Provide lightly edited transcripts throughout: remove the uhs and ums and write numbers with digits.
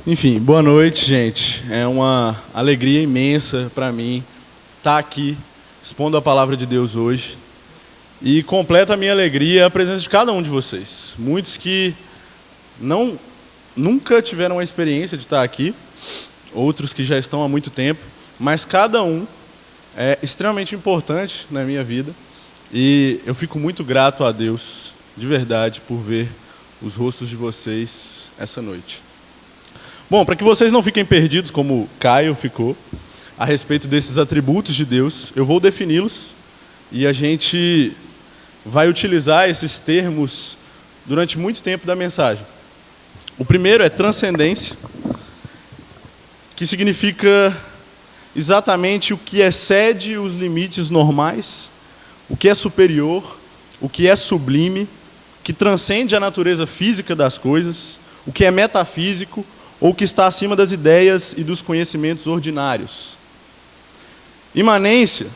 Enfim, boa noite, gente. É uma alegria imensa para mim estar aqui expondo a palavra de Deus hoje. E completa a minha alegria a presença de cada um de vocês. Muitos que nunca tiveram a experiência de estar aqui, outros que já estão há muito tempo, mas cada um é extremamente importante na minha vida. E eu fico muito grato a Deus, de verdade, por ver os rostos de vocês essa noite. Bom, para que vocês não fiquem perdidos, como Caio ficou, a respeito desses atributos de Deus, eu vou defini-los e a gente vai utilizar esses termos durante muito tempo da mensagem. O primeiro é transcendência, que significa exatamente o que excede os limites normais, o que é superior, o que é sublime, que transcende a natureza física das coisas, o que é metafísico, ou que está acima das ideias e dos conhecimentos ordinários. Imanência,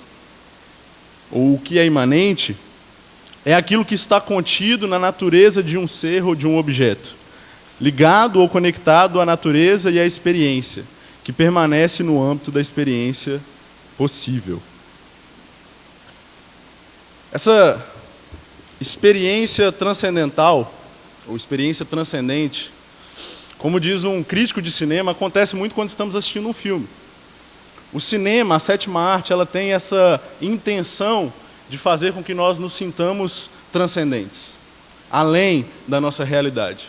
ou o que é imanente, é aquilo que está contido na natureza de um ser ou de um objeto, ligado ou conectado à natureza e à experiência, que permanece no âmbito da experiência possível. Essa experiência transcendental, ou experiência transcendente, como diz um crítico de cinema, acontece muito quando estamos assistindo um filme. O cinema, a sétima arte, ela tem essa intenção de fazer com que nós nos sintamos transcendentes, além da nossa realidade.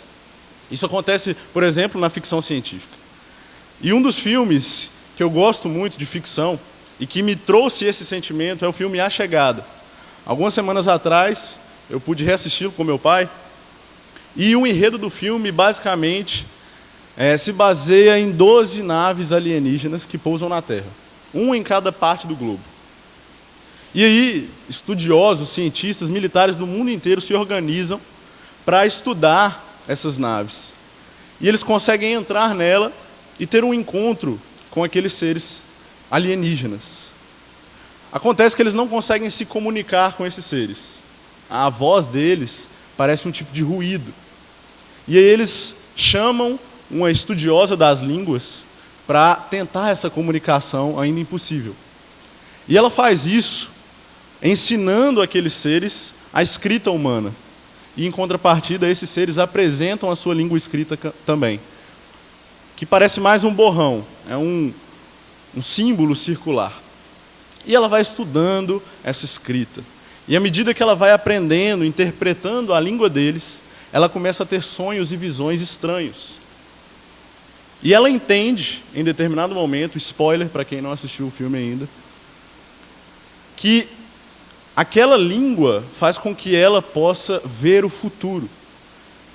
Isso acontece, por exemplo, na ficção científica. E um dos filmes que eu gosto muito de ficção e que me trouxe esse sentimento é o filme A Chegada. Algumas semanas atrás, eu pude reassisti-lo com meu pai, e o enredo do filme, basicamente, se baseia em 12 naves alienígenas que pousam na Terra, uma em cada parte do globo. E aí, estudiosos, cientistas, militares do mundo inteiro se organizam para estudar essas naves. E eles conseguem entrar nela e ter um encontro com aqueles seres alienígenas. Acontece que eles não conseguem se comunicar com esses seres. A voz deles parece um tipo de ruído. E aí eles chamam uma estudiosa das línguas para tentar essa comunicação ainda impossível. E ela faz isso ensinando aqueles seres a escrita humana. E em contrapartida, esses seres apresentam a sua língua escrita também, que parece mais um borrão, é um símbolo circular. E ela vai estudando essa escrita. E à medida que ela vai aprendendo, interpretando a língua deles, ela começa a ter sonhos e visões estranhos. E ela entende, em determinado momento, spoiler para quem não assistiu o filme ainda, que aquela língua faz com que ela possa ver o futuro,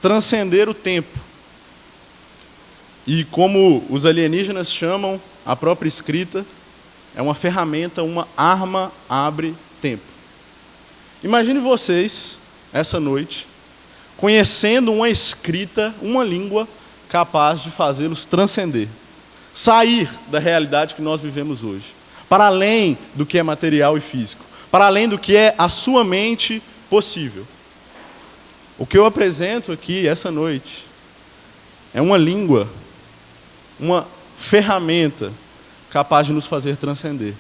transcender o tempo. E como os alienígenas chamam a própria escrita, é uma ferramenta, uma arma abre tempo. Imagine vocês, essa noite, conhecendo uma escrita, uma língua capaz de fazê-los transcender, sair da realidade que nós vivemos hoje, para além do que é material e físico, para além do que é a sua mente possível. O que eu apresento aqui essa noite é uma língua, uma ferramenta capaz de nos fazer transcender.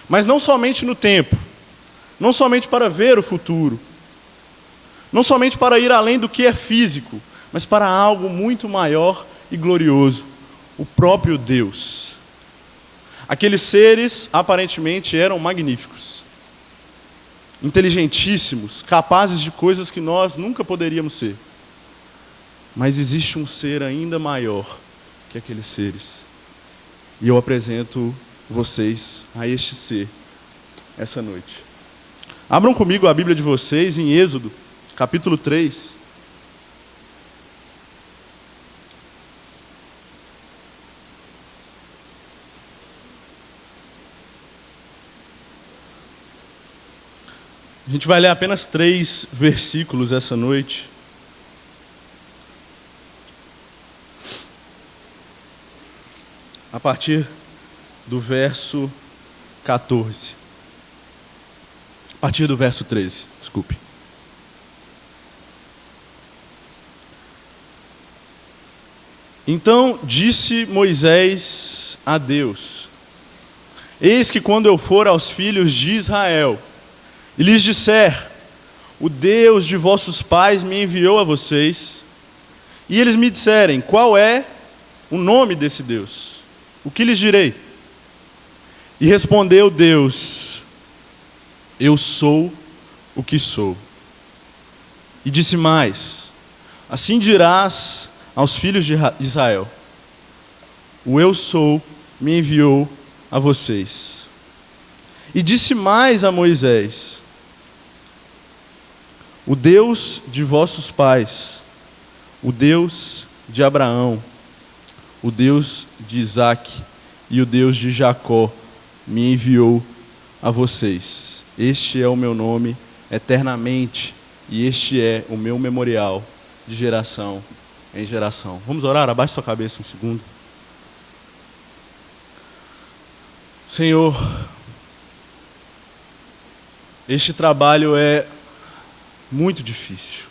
Mas não somente no tempo, não somente para ver o futuro, não somente para ir além do que é físico, mas para algo muito maior e glorioso, o próprio Deus. Aqueles seres aparentemente eram magníficos, inteligentíssimos, capazes de coisas que nós nunca poderíamos ser. Mas existe um ser ainda maior que aqueles seres. E eu apresento vocês a este ser essa noite. Abram comigo a Bíblia de vocês em Êxodo, capítulo 3. A gente vai ler apenas 3 versículos essa noite. A partir do verso 14. A partir do verso 13, desculpe. Então disse Moisés a Deus: eis que quando eu for aos filhos de Israel e lhes disser, o Deus de vossos pais me enviou a vocês, e eles me disserem, qual é o nome desse Deus? O que lhes direi? E respondeu Deus, eu sou o que sou. E disse mais, assim dirás aos filhos de Israel, o eu sou me enviou a vocês. E disse mais a Moisés, o Deus de vossos pais, o Deus de Abraão, o Deus de Isaque e o Deus de Jacó me enviou a vocês. Este é o meu nome eternamente e este é o meu memorial de geração em geração. Vamos orar? Abaixe sua cabeça um segundo. Senhor, este trabalho é muito difícil.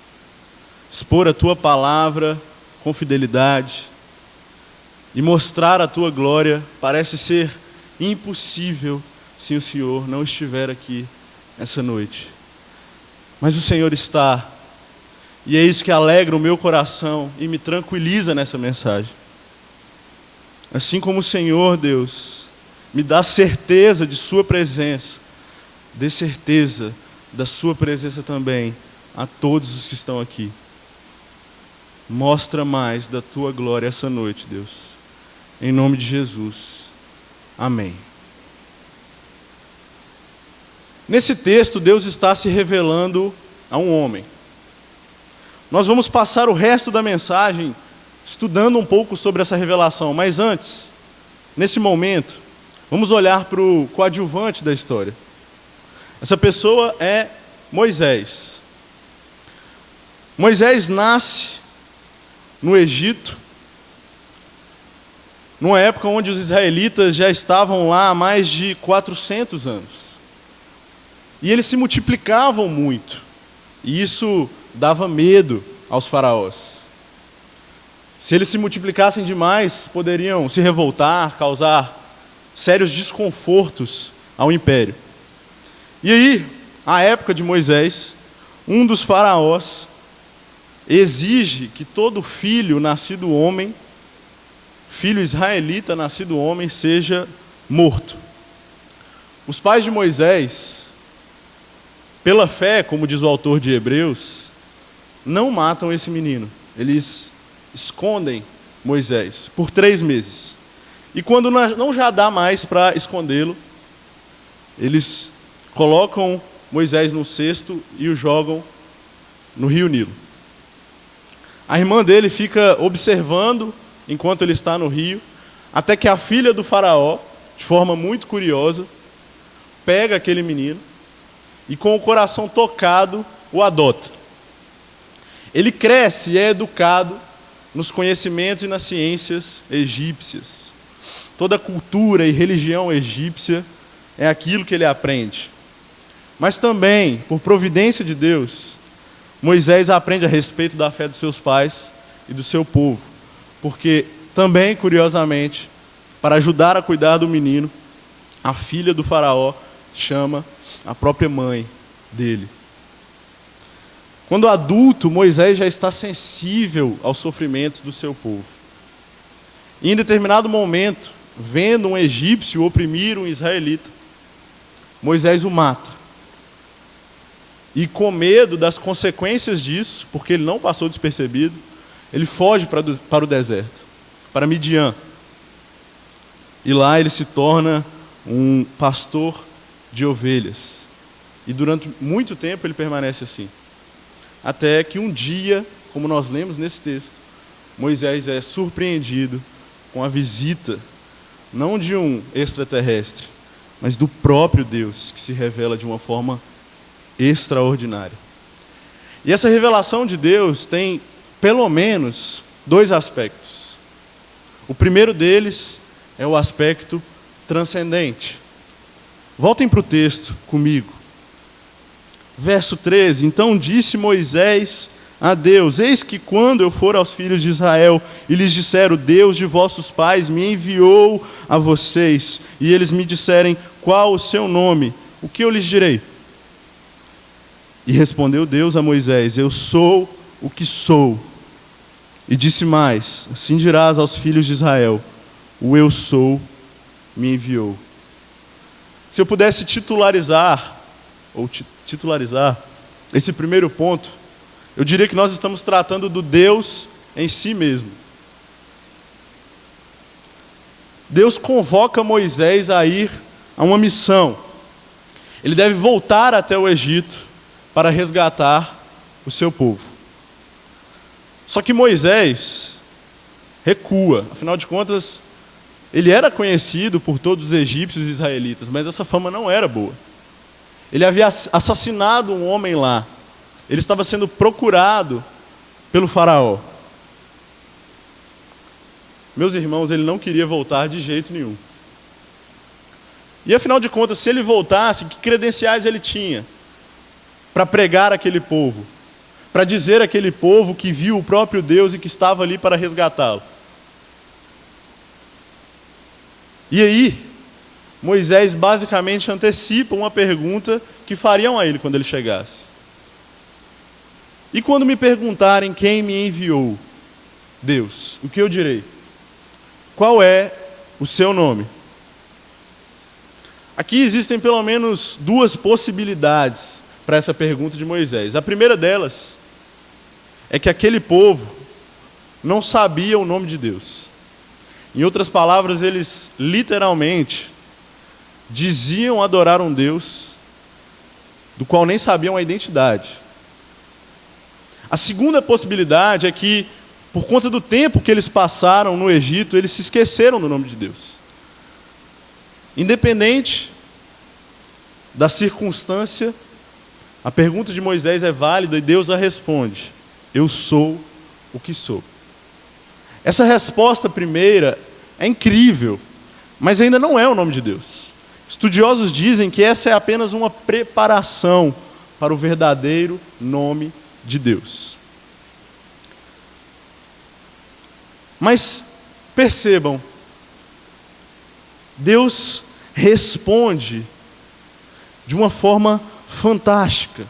Expor a Tua palavra com fidelidade e mostrar a Tua glória parece ser impossível se o Senhor não estiver aqui essa noite. Mas o Senhor está, e é isso que alegra o meu coração e me tranquiliza nessa mensagem. Assim como o Senhor, Deus, me dá certeza de Sua presença, dê certeza da Sua presença também a todos os que estão aqui. Mostra mais da Tua glória essa noite, Deus. Em nome de Jesus. Amém. Nesse texto, Deus está se revelando a um homem. Nós vamos passar o resto da mensagem estudando um pouco sobre essa revelação, mas antes, nesse momento, vamos olhar para o coadjuvante da história. Essa pessoa é Moisés. Moisés nasce no Egito, numa época onde os israelitas já estavam lá há mais de 400 anos. E eles se multiplicavam muito. E isso dava medo aos faraós. Se eles se multiplicassem demais, poderiam se revoltar, causar sérios desconfortos ao império. E aí, à época de Moisés, um dos faraós exige que todo filho nascido homem, filho israelita nascido homem, seja morto. Os pais de Moisés, pela fé, como diz o autor de Hebreus, não matam esse menino. Eles escondem Moisés por 3 meses. E quando não já dá mais para escondê-lo, eles colocam Moisés no cesto e o jogam no rio Nilo. A irmã dele fica observando enquanto ele está no rio, até que a filha do faraó, de forma muito curiosa, pega aquele menino e com o coração tocado o adota. Ele cresce e é educado nos conhecimentos e nas ciências egípcias. Toda a cultura e religião egípcia é aquilo que ele aprende. Mas também, por providência de Deus, Moisés aprende a respeito da fé dos seus pais e do seu povo. Porque também, curiosamente, para ajudar a cuidar do menino, a filha do faraó chama a própria mãe dele. Quando adulto, Moisés já está sensível aos sofrimentos do seu povo. E em determinado momento, vendo um egípcio oprimir um israelita, Moisés o mata. E com medo das consequências disso, porque ele não passou despercebido, ele foge para o deserto, para Midian. E lá ele se torna um pastor de ovelhas. E durante muito tempo ele permanece assim. Até que um dia, como nós lemos nesse texto, Moisés é surpreendido com a visita, não de um extraterrestre, mas do próprio Deus, que se revela de uma forma extraordinária. E essa revelação de Deus tem pelo menos 2 aspectos. O primeiro deles é o aspecto transcendente. Voltem para o texto comigo. Verso 13. Então disse Moisés a Deus: eis que quando eu for aos filhos de Israel e lhes disser, o Deus de vossos pais me enviou a vocês, e eles me disserem, qual o seu nome? O que eu lhes direi? E respondeu Deus a Moisés: eu sou o que sou. E disse mais: assim dirás aos filhos de Israel, o eu sou me enviou. Se eu pudesse titularizar esse primeiro ponto, eu diria que nós estamos tratando do Deus em si mesmo. Deus convoca Moisés a ir a uma missão. Ele deve voltar até o Egito para resgatar o seu povo. Só que Moisés recua. Afinal de contas, ele era conhecido por todos os egípcios e israelitas, mas essa fama não era boa. Ele havia assassinado um homem lá. Ele estava sendo procurado pelo faraó. Meus irmãos, ele não queria voltar de jeito nenhum. E afinal de contas, se ele voltasse, que credenciais ele tinha para pregar aquele povo? Para dizer àquele povo que viu o próprio Deus e que estava ali para resgatá-lo? E aí, Moisés basicamente antecipa uma pergunta que fariam a ele quando ele chegasse. E quando me perguntarem quem me enviou? Deus. O que eu direi? Qual é o seu nome? Aqui existem pelo menos duas possibilidades para essa pergunta de Moisés. A primeira delas é que aquele povo não sabia o nome de Deus. Em outras palavras, eles literalmente diziam adorar um Deus do qual nem sabiam a identidade. A segunda possibilidade é que, por conta do tempo que eles passaram no Egito, eles se esqueceram do nome de Deus. Independente da circunstância, a pergunta de Moisés é válida e Deus a responde: eu sou o que sou. Essa resposta primeira é incrível, mas ainda não é o nome de Deus. Estudiosos dizem que essa é apenas uma preparação para o verdadeiro nome de Deus. Mas percebam, Deus responde de uma forma fantástica,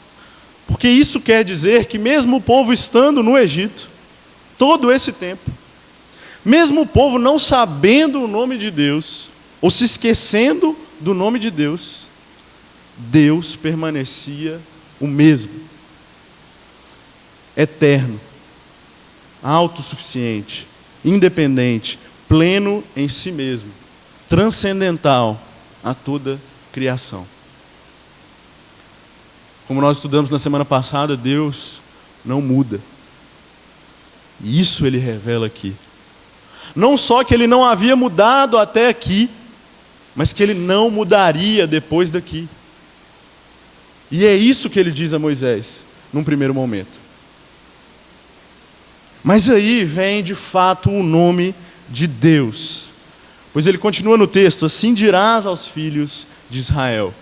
porque isso quer dizer que mesmo o povo estando no Egito, todo esse tempo, mesmo o povo não sabendo o nome de Deus, ou se esquecendo do nome de Deus, Deus permanecia o mesmo, eterno, autossuficiente, independente, pleno em si mesmo, transcendental a toda criação. Como nós estudamos na semana passada, Deus não muda. E isso ele revela aqui. Não só que ele não havia mudado até aqui, mas que ele não mudaria depois daqui. E é isso que ele diz a Moisés, num primeiro momento. Mas aí vem de fato o nome de Deus. Pois ele continua no texto: assim dirás aos filhos de Israel,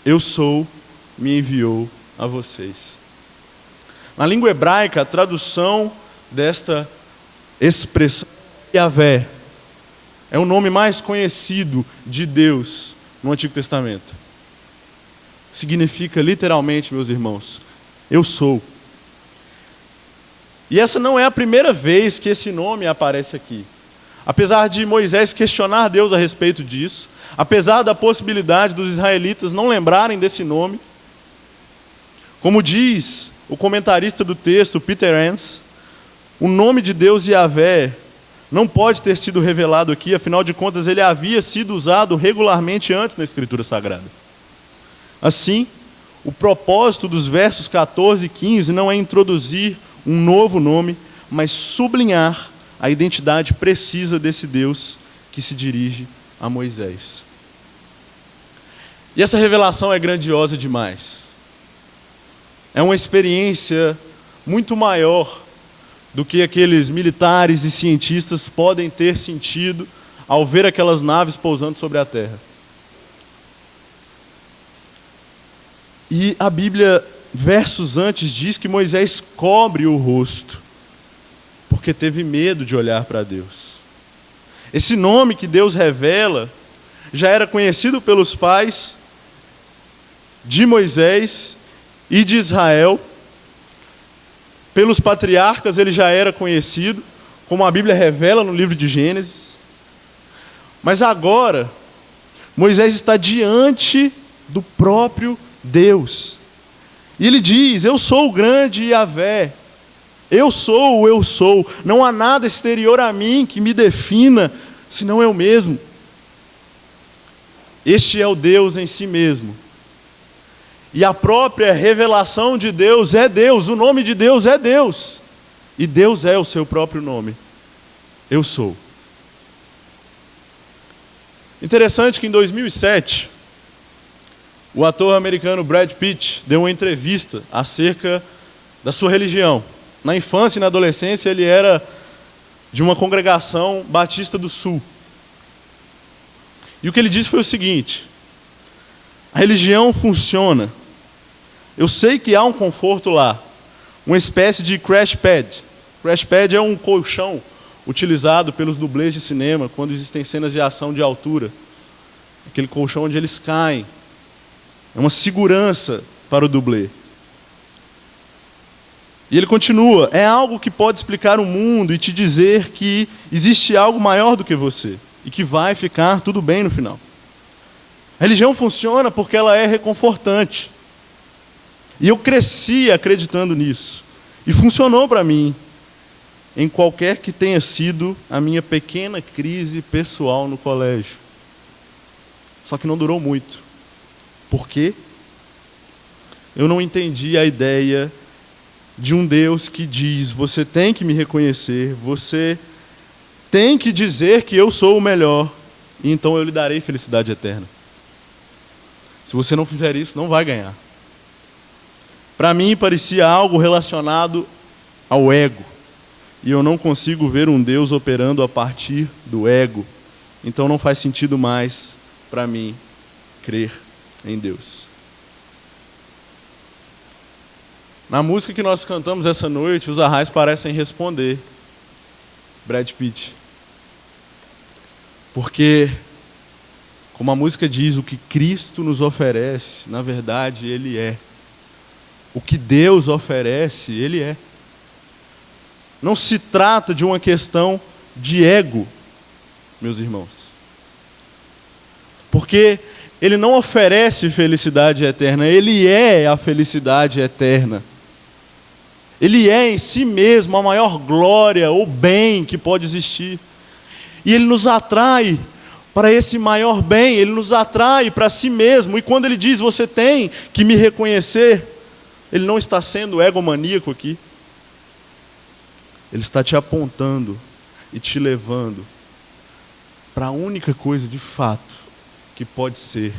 eu sou, me enviou a vocês. Na língua hebraica, a tradução desta expressão, Yahvé, é o nome mais conhecido de Deus no Antigo Testamento. Significa literalmente, meus irmãos, eu sou. E essa não é a primeira vez que esse nome aparece aqui. Apesar de Moisés questionar Deus a respeito disso, apesar da possibilidade dos israelitas não lembrarem desse nome, como diz o comentarista do texto, Peter Enns, o nome de Deus Yahvé não pode ter sido revelado aqui, afinal de contas ele havia sido usado regularmente antes na Escritura Sagrada. Assim, o propósito dos versos 14 e 15 não é introduzir um novo nome, mas sublinhar a identidade precisa desse Deus que se dirige a Moisés. E essa revelação é grandiosa demais. É uma experiência muito maior do que aqueles militares e cientistas podem ter sentido ao ver aquelas naves pousando sobre a terra. E a Bíblia versos antes diz que Moisés cobre o rosto, porque teve medo de olhar para Deus. Esse nome que Deus revela já era conhecido pelos pais de Moisés e de Israel. Pelos patriarcas ele já era conhecido, como a Bíblia revela no livro de Gênesis. Mas agora, Moisés está diante do próprio Deus. E ele diz: eu sou o grande Yahvé. Eu sou o eu sou. Não há nada exterior a mim que me defina, senão eu mesmo. Este é o Deus em si mesmo. E a própria revelação de Deus é Deus. O nome de Deus é Deus. E Deus é o seu próprio nome. Eu sou. Interessante que em 2007, o ator americano Brad Pitt deu uma entrevista acerca da sua religião. Na infância e na adolescência ele era de uma congregação batista do sul. E o que ele disse foi o seguinte: a religião funciona. Eu sei que há um conforto lá, uma espécie de crash pad. Crash pad é um colchão utilizado pelos dublês de cinema quando existem cenas de ação de altura. Aquele colchão onde eles caem. É uma segurança para o dublê. E ele continua: é algo que pode explicar o mundo e te dizer que existe algo maior do que você e que vai ficar tudo bem no final. A religião funciona porque ela é reconfortante. E eu cresci acreditando nisso. E funcionou para mim, em qualquer que tenha sido a minha pequena crise pessoal no colégio. Só que não durou muito. Por quê? Eu não entendi a ideia de um Deus que diz: você tem que me reconhecer, você tem que dizer que eu sou o melhor, e então eu lhe darei felicidade eterna. Se você não fizer isso, não vai ganhar. Para mim parecia algo relacionado ao ego. E eu não consigo ver um Deus operando a partir do ego. Então não faz sentido mais para mim crer em Deus. Na música que nós cantamos essa noite, os arrais parecem responder Brad Pitt. Porque, como a música diz, o que Cristo nos oferece, na verdade, Ele é. O que Deus oferece, Ele é. Não se trata de uma questão de ego, meus irmãos. Porque Ele não oferece felicidade eterna, Ele é a felicidade eterna. Ele é em si mesmo a maior glória ou bem que pode existir. E Ele nos atrai para esse maior bem, Ele nos atrai para si mesmo. E quando Ele diz: você tem que me reconhecer, Ele não está sendo egomaníaco aqui. Ele está te apontando e te levando para a única coisa de fato que pode ser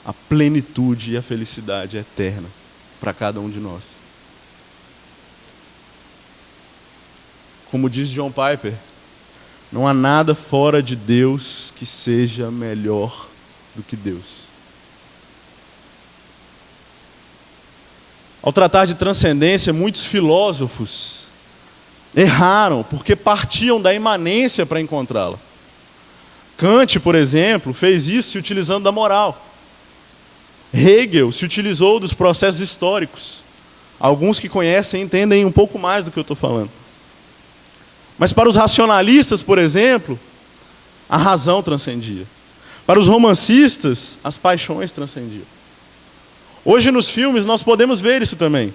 a plenitude e a felicidade eterna para cada um de nós. Como diz John Piper, não há nada fora de Deus que seja melhor do que Deus. Ao tratar de transcendência, muitos filósofos erraram porque partiam da imanência para encontrá-la. Kant, por exemplo, fez isso se utilizando da moral. Hegel se utilizou dos processos históricos. Alguns que conhecem entendem um pouco mais do que eu estou falando. Mas para os racionalistas, por exemplo, a razão transcendia. Para os romancistas, as paixões transcendiam. Hoje nos filmes nós podemos ver isso também.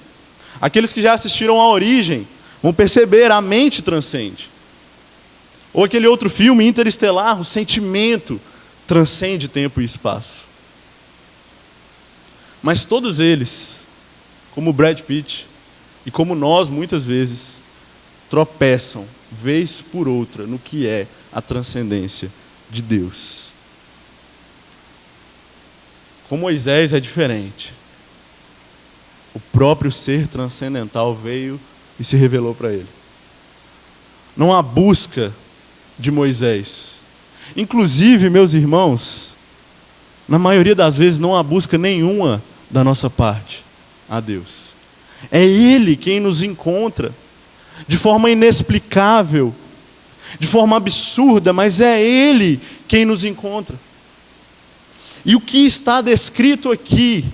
Aqueles que já assistiram à Origem vão perceber: a mente transcende. Ou aquele outro filme, Interestelar, o sentimento transcende tempo e espaço. Mas todos eles, como Brad Pitt e como nós muitas vezes, tropeçam, vez por outra, no que é a transcendência de Deus. Com Moisés é diferente. O próprio ser transcendental veio e se revelou para ele. Não há busca de Moisés. Inclusive, meus irmãos, na maioria das vezes não há busca nenhuma da nossa parte. a Deus. É Ele quem nos encontra de forma inexplicável, de forma absurda, mas é Ele quem nos encontra. E o que está descrito aqui,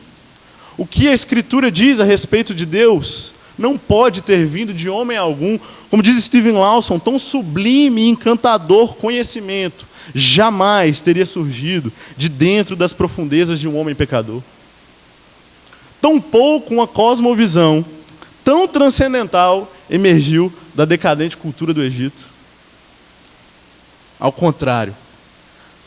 o que a Escritura diz a respeito de Deus, não pode ter vindo de homem algum. Como diz Steven Lawson, tão sublime e encantador conhecimento jamais teria surgido de dentro das profundezas de um homem pecador. Tampouco uma cosmovisão tão transcendental emergiu da decadente cultura do Egito. Ao contrário,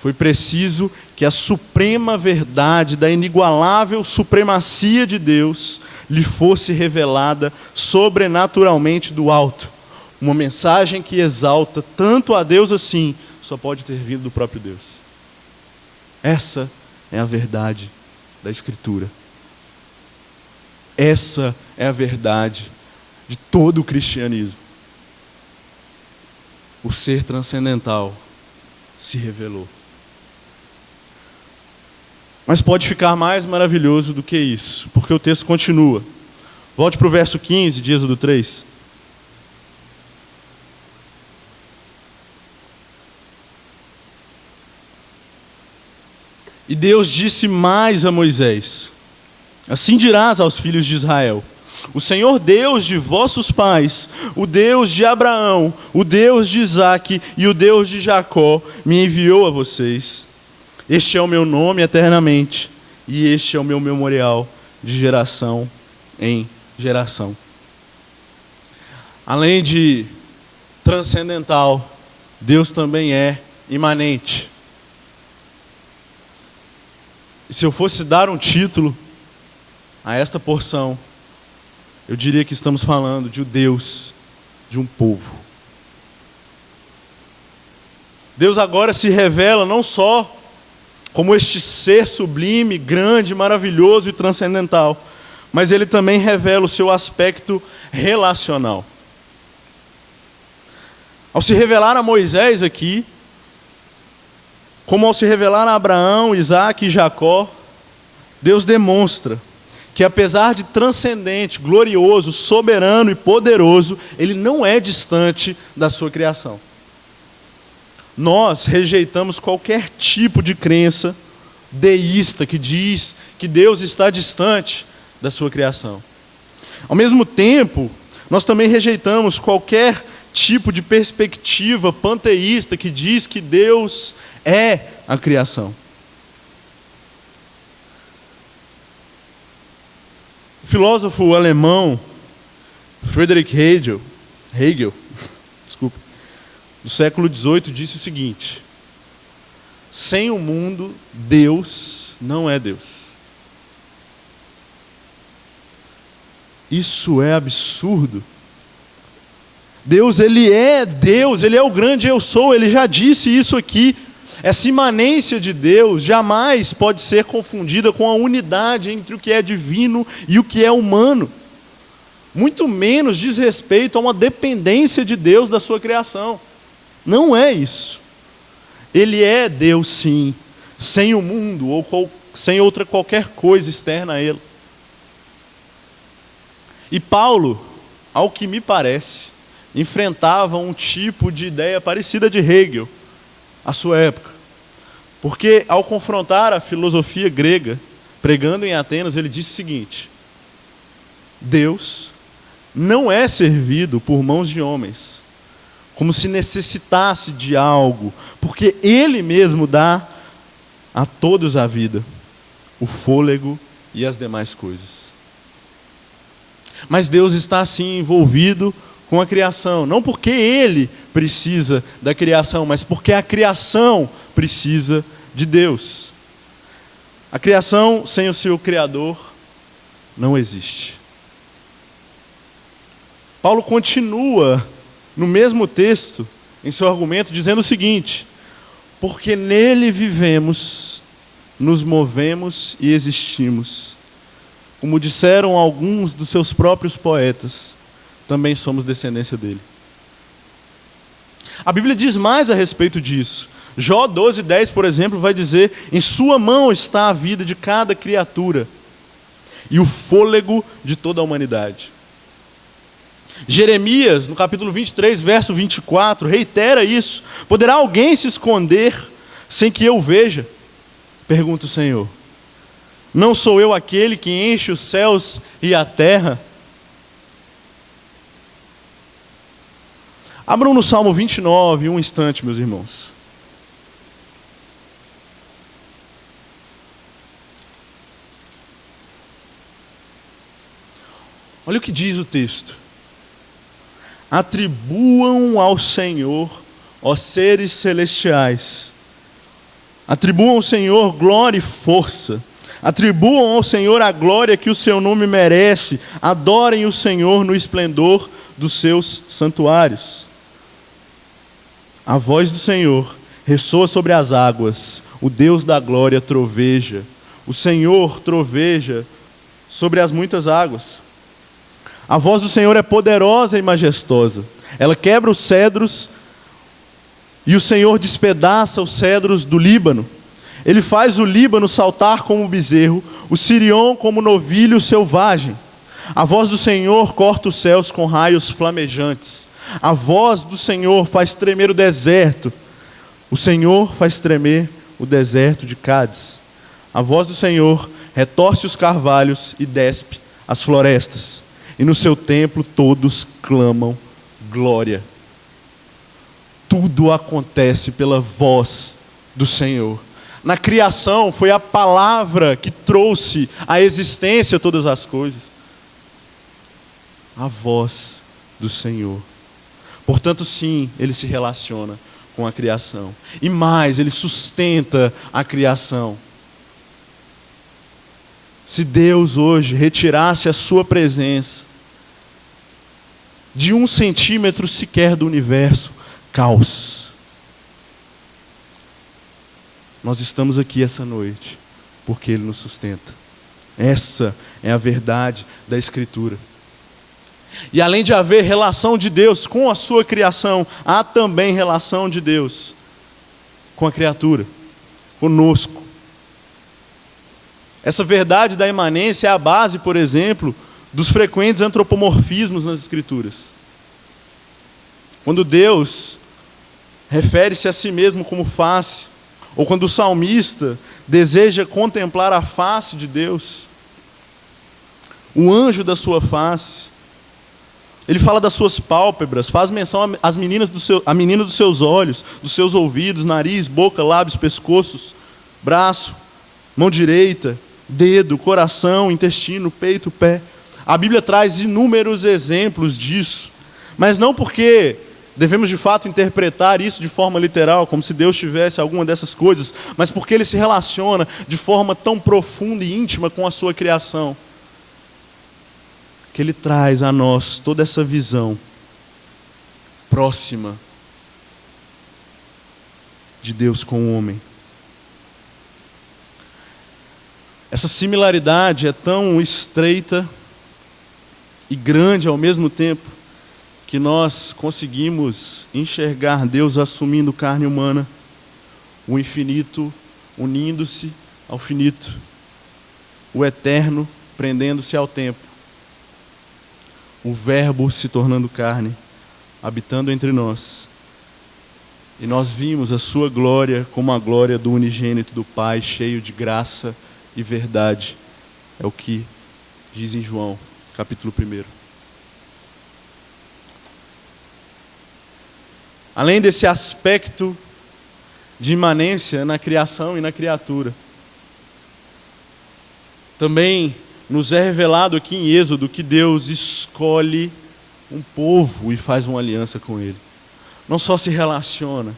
foi preciso que a suprema verdade da inigualável supremacia de Deus lhe fosse revelada sobrenaturalmente do alto. Uma mensagem que exalta tanto a Deus assim, só pode ter vindo do próprio Deus. Essa é a verdade da Escritura. Essa é a verdade de todo o cristianismo. O ser transcendental se revelou. Mas pode ficar mais maravilhoso do que isso, porque o texto continua. Volte para o verso 15 de Êxodo 3. E Deus disse mais a Moisés: assim dirás aos filhos de Israel: o Senhor Deus de vossos pais, o Deus de Abraão, o Deus de Isaque e o Deus de Jacó, me enviou a vocês. Este é o meu nome eternamente, e este é o meu memorial de geração em geração. Além de transcendental, Deus também é imanente. E se eu fosse dar um título a esta porção, eu diria que estamos falando de um Deus de um povo. Deus agora se revela não só como este ser sublime, grande, maravilhoso e transcendental, mas Ele também revela o seu aspecto relacional. Ao se revelar a Moisés aqui, como ao se revelar a Abraão, Isaque e Jacó, Deus demonstra que apesar de transcendente, glorioso, soberano e poderoso, Ele não é distante da sua criação. Nós rejeitamos qualquer tipo de crença deísta que diz que Deus está distante da sua criação. Ao mesmo tempo, nós também rejeitamos qualquer tipo de perspectiva panteísta que diz que Deus é a criação. O filósofo alemão Friedrich Hegel, do século XVIII, disse o seguinte: sem o mundo, Deus não é Deus. Isso é absurdo. Deus, Ele é Deus, Ele é o grande eu sou, Ele já disse isso aqui. Essa imanência de Deus jamais pode ser confundida com a unidade entre o que é divino e o que é humano. Muito menos diz respeito a uma dependência de Deus da sua criação. Não é isso. Ele é Deus sim, sem o mundo ou sem outra qualquer coisa externa a Ele. E Paulo, ao que me parece, enfrentava um tipo de ideia parecida de Hegel à sua época. Porque ao confrontar a filosofia grega, pregando em Atenas, ele disse o seguinte: Deus não é servido por mãos de homens, como se necessitasse de algo, porque Ele mesmo dá a todos a vida, o fôlego e as demais coisas. Mas Deus está assim envolvido com a criação, não porque Ele precisa da criação, mas porque a criação precisa de Deus. A criação sem o seu Criador não existe. Paulo continua no mesmo texto, em seu argumento, dizendo o seguinte: porque nele vivemos, nos movemos e existimos. Como disseram alguns dos seus próprios poetas, também somos descendência dele. A Bíblia diz mais a respeito disso. Jó 12:10, por exemplo, vai dizer: em sua mão está a vida de cada criatura, e o fôlego de toda a humanidade. Jeremias, no capítulo 23, verso 24, reitera isso. Poderá alguém se esconder sem que eu veja? Pergunta o Senhor. Não sou eu aquele que enche os céus e a terra? Abram no Salmo 29, um instante, meus irmãos. Olha o que diz o texto. Atribuam ao Senhor, ó seres celestiais. Atribuam ao Senhor glória e força. Atribuam ao Senhor a glória que o seu nome merece. Adorem o Senhor no esplendor dos seus santuários. A voz do Senhor ressoa sobre as águas. O Deus da glória troveja. O Senhor troveja sobre as muitas águas. A voz do Senhor é poderosa e majestosa. Ela quebra os cedros e o Senhor despedaça os cedros do Líbano. Ele faz o Líbano saltar como um bezerro, o Sirion como um novilho selvagem. A voz do Senhor corta os céus com raios flamejantes. A voz do Senhor faz tremer o deserto. O Senhor faz tremer o deserto de Cádiz. A voz do Senhor retorce os carvalhos e despe as florestas. E no seu templo todos clamam glória. Tudo acontece pela voz do Senhor. Na criação foi a palavra que trouxe à existência todas as coisas. A voz do Senhor. Portanto, sim, ele se relaciona com a criação. E mais, ele sustenta a criação. Se Deus hoje retirasse a sua presença de 1 centímetro sequer do universo, caos. Nós estamos aqui essa noite porque Ele nos sustenta. Essa é a verdade da Escritura. E além de haver relação de Deus com a sua criação, há também relação de Deus com a criatura, conosco. Essa verdade da imanência é a base, por exemplo, dos frequentes antropomorfismos nas Escrituras. Quando Deus refere-se a si mesmo como face, ou quando o salmista deseja contemplar a face de Deus, o anjo da sua face, ele fala das suas pálpebras, faz menção às meninas a menina dos seus olhos, dos seus ouvidos, nariz, boca, lábios, pescoços, braço, mão direita, dedo, coração, intestino, peito, pé. A Bíblia traz inúmeros exemplos disso, mas não porque devemos de fato interpretar isso de forma literal, como se Deus tivesse alguma dessas coisas, mas porque Ele se relaciona de forma tão profunda e íntima com a sua criação, que Ele traz a nós toda essa visão próxima de Deus com o homem. Essa similaridade é tão estreita e grande ao mesmo tempo que nós conseguimos enxergar Deus assumindo carne humana, o infinito unindo-se ao finito, o eterno prendendo-se ao tempo, o Verbo se tornando carne, habitando entre nós. E nós vimos a sua glória como a glória do unigênito do Pai, cheio de graça e verdade. É o que diz em João, capítulo 1. Além desse aspecto de imanência na criação e na criatura, também nos é revelado aqui em Êxodo que Deus escolhe um povo e faz uma aliança com ele. Não só se relaciona,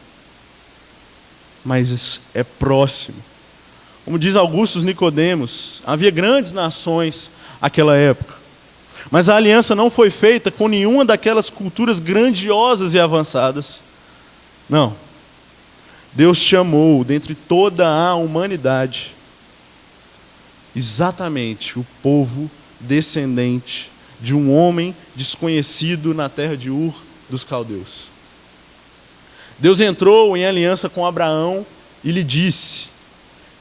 mas é próximo. Como diz Augusto Nicodemos, havia grandes nações naquela época, mas a aliança não foi feita com nenhuma daquelas culturas grandiosas e avançadas. Não. Deus chamou dentre toda a humanidade exatamente o povo descendente de um homem desconhecido na terra de Ur dos caldeus. Deus entrou em aliança com Abraão e lhe disse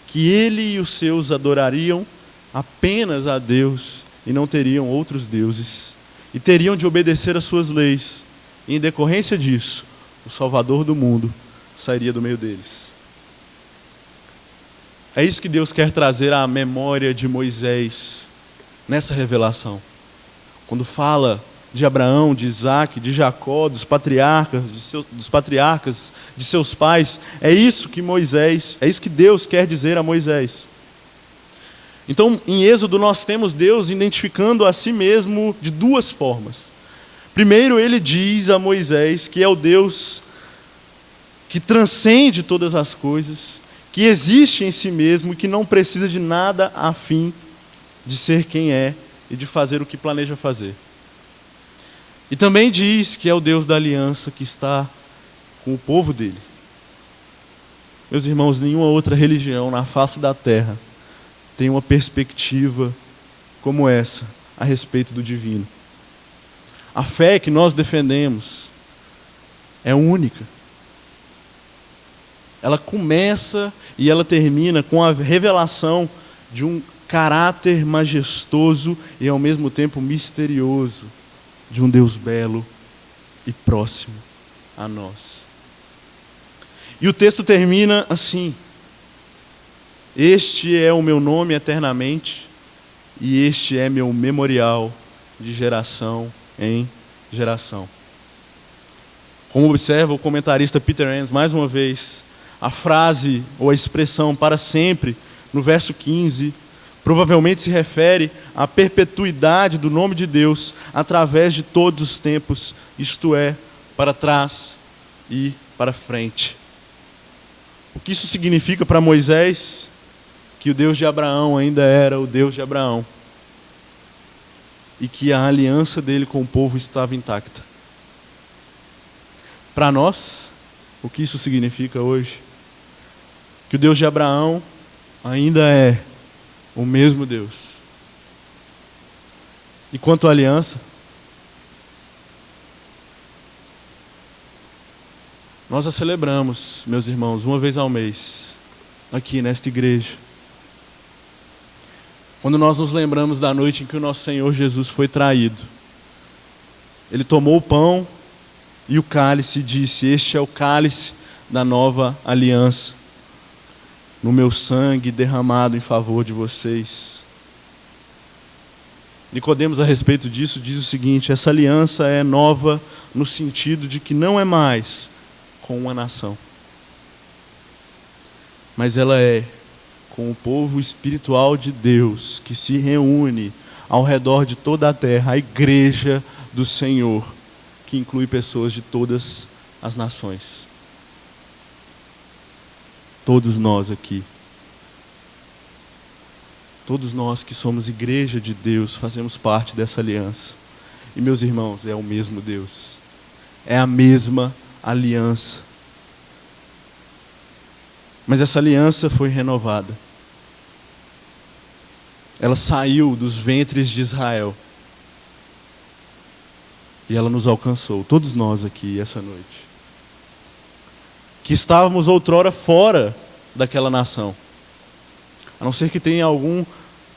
que ele e os seus adorariam apenas a Deus e não teriam outros deuses, e teriam de obedecer às suas leis, e em decorrência disso, o Salvador do mundo sairia do meio deles. É isso que Deus quer trazer à memória de Moisés nessa revelação. Quando fala de Abraão, de Isaac, de Jacó, dos patriarcas, de seus pais, é isso que Deus quer dizer a Moisés. Então, em Êxodo, nós temos Deus identificando a si mesmo de duas formas. Primeiro, ele diz a Moisés que é o Deus que transcende todas as coisas, que existe em si mesmo e que não precisa de nada a fim de ser quem é e de fazer o que planeja fazer. E também diz que é o Deus da aliança que está com o povo dele. Meus irmãos, nenhuma outra religião na face da terra tem uma perspectiva como essa a respeito do divino. A fé que nós defendemos é única. Ela começa e ela termina com a revelação de um caráter majestoso e ao mesmo tempo misterioso de um Deus belo e próximo a nós. E o texto termina assim: este é o meu nome eternamente, e este é meu memorial de geração em geração. Como observa o comentarista Peter Enns, mais uma vez, a frase ou a expressão para sempre, no verso 15, provavelmente se refere à perpetuidade do nome de Deus através de todos os tempos, isto é, para trás e para frente. O que isso significa para Moisés? Que o Deus de Abraão ainda era o Deus de Abraão e que a aliança dele com o povo estava intacta. Para nós, o que isso significa hoje? Que o Deus de Abraão ainda é o mesmo Deus. E quanto à aliança, nós a celebramos, meus irmãos, uma vez ao mês, aqui nesta igreja. Quando nós nos lembramos da noite em que o nosso Senhor Jesus foi traído, Ele tomou o pão e o cálice e disse: este é o cálice da nova aliança, no meu sangue derramado em favor de vocês. Nicodemos, a respeito disso, diz o seguinte: essa aliança é nova no sentido de que não é mais com uma nação, mas ela é com o povo espiritual de Deus, que se reúne ao redor de toda a terra, a igreja do Senhor, que inclui pessoas de todas as nações. Todos nós aqui, todos nós que somos igreja de Deus, fazemos parte dessa aliança. E meus irmãos, é o mesmo Deus, é a mesma aliança. Mas essa aliança foi renovada. Ela saiu dos ventres de Israel. E ela nos alcançou, todos nós aqui, essa noite. Que estávamos outrora fora daquela nação. A não ser que tenha algum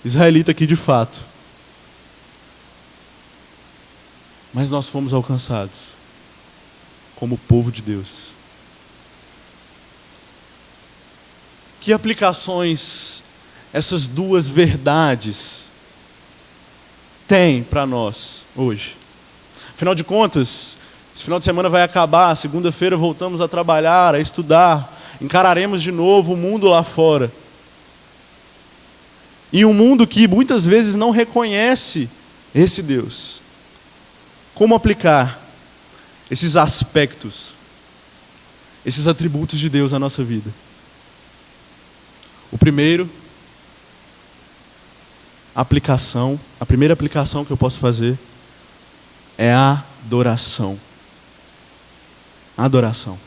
israelita aqui de fato. Mas nós fomos alcançados como povo de Deus. Que aplicações essas duas verdades têm para nós hoje? Afinal de contas, esse final de semana vai acabar, segunda-feira voltamos a trabalhar, a estudar, encararemos de novo o mundo lá fora. E um mundo que muitas vezes não reconhece esse Deus. Como aplicar esses aspectos, esses atributos de Deus à nossa vida? O primeiro, a primeira aplicação que eu posso fazer é a adoração. Adoração.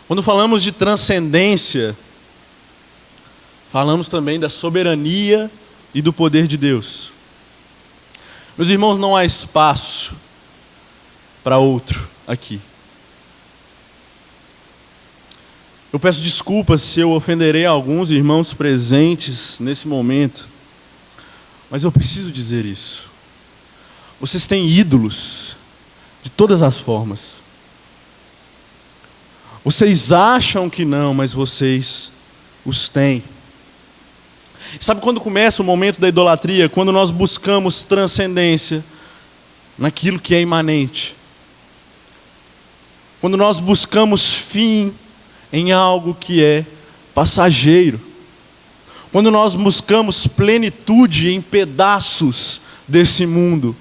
Quando falamos de transcendência, falamos também da soberania e do poder de Deus. Meus irmãos, não há espaço para outro aqui. Eu peço desculpas se eu ofenderei alguns irmãos presentes nesse momento, mas eu preciso dizer isso. Vocês têm ídolos de todas as formas. Vocês acham que não, mas vocês os têm. Sabe quando começa o momento da idolatria? Quando nós buscamos transcendência naquilo que é imanente. Quando nós buscamos fim em algo que é passageiro. Quando nós buscamos plenitude em pedaços desse mundo.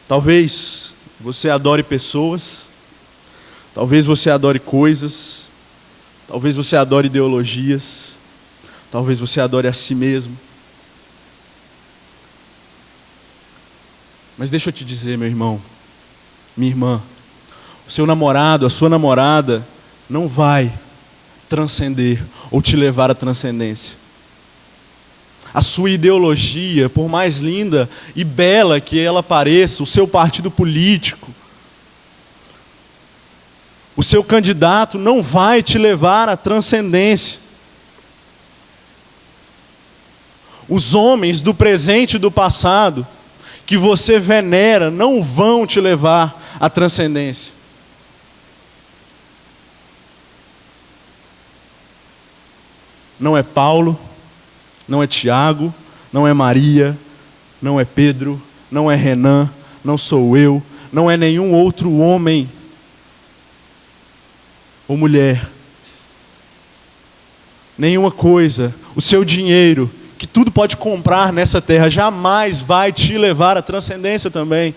Talvez você adore pessoas, talvez você adore coisas, talvez você adore ideologias, talvez você adore a si mesmo. Mas deixa eu te dizer, meu irmão, minha irmã, o seu namorado, a sua namorada não vai transcender ou te levar à transcendência. A sua ideologia, por mais linda e bela que ela pareça, o seu partido político, o seu candidato não vai te levar à transcendência. Os homens do presente e do passado que você venera não vão te levar à transcendência. Não é Paulo, não é Tiago, não é Maria, não é Pedro, não é Renan, não sou eu, não é nenhum outro homem ou mulher. Nenhuma coisa, o seu dinheiro, que tudo pode comprar nessa terra, jamais vai te levar à transcendência também.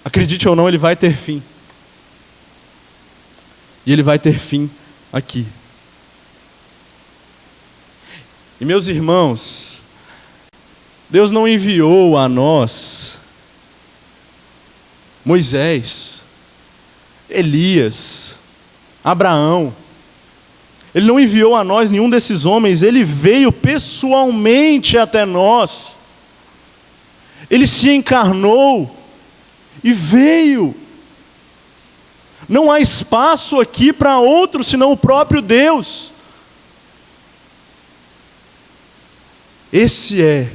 Acredite ou não, ele vai ter fim. E ele vai ter fim aqui. E meus irmãos, Deus não enviou a nós Moisés, Elias, Abraão. Ele não enviou a nós nenhum desses homens, ele veio pessoalmente até nós. Ele se encarnou e veio. Não há espaço aqui para outro senão o próprio Deus. Esse é